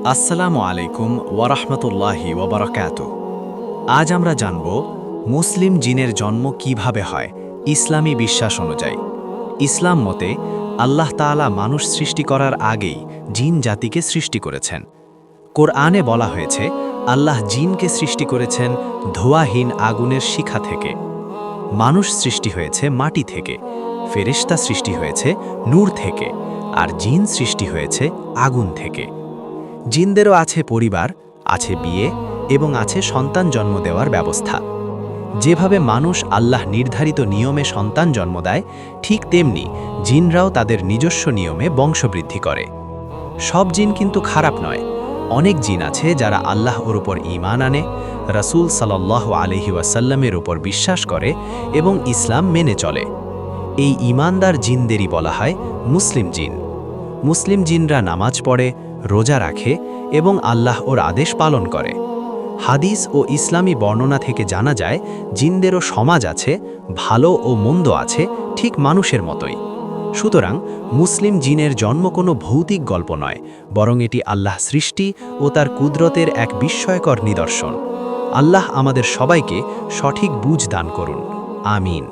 আসসালামু আলাইকুম ওয়ারাহমাতুল্লাহি ওয়াবারাকাতুহু। আজ আমরা জানব মুসলিম জিনের জন্ম কিভাবে হয় ইসলামী বিশ্বাস অনুযায়ী। ইসলাম মতে আল্লাহ তাআলা মানুষ সৃষ্টি করার আগেই জিন জাতিকে সৃষ্টি করেছেন। কোরআনে বলা হয়েছে আল্লাহ জিনকে সৃষ্টি করেছেন ধোঁয়াহীন আগুনের শিখা থেকে। মানুষ সৃষ্টি হয়েছে মাটি থেকে, ফেরেশতা সৃষ্টি হয়েছে নূর থেকে, আর জিন সৃষ্টি হয়েছে আগুন থেকে। জিনদেরও আছে পরিবার, আছে বিয়ে এবং আছে সন্তান জন্ম দেওয়ার ব্যবস্থা। যেভাবে মানুষ আল্লাহ নির্ধারিত নিয়মে সন্তান জন্ম দেয়, ঠিক তেমনি জিনরাও তাদের নিজস্ব নিয়মে বংশবৃদ্ধি করে। সব জিন কিন্তু খারাপ নয়। অনেক জিন আছে যারা আল্লাহর উপর ঈমান আনে, রাসূল সাল্লাল্লাহু আলাইহি ওয়াসাল্লামের উপর বিশ্বাস করে এবং ইসলাম মেনে চলে। এই ঈমানদার জিনদেরই বলা হয় মুসলিম জিন। মুসলিম জিনরা নামাজ পড়ে, রোজা রাখে এবং আল্লাহর আদেশ পালন করে। হাদিস ও ইসলামী বর্ণনা থেকে জানা যায় জিনদেরও সমাজ আছে, ভালো ও মন্দ আছে, ঠিক মানুষের মতোই। সুতরাং মুসলিম জিনের জন্ম কোনো ভৌতিক গল্প নয়, বরং এটি আল্লাহ সৃষ্টি ও তার কুদরতের এক বিস্ময়কর নিদর্শন। আল্লাহ আমাদের সবাইকে সঠিক বুঝ দান করুন। আমিন।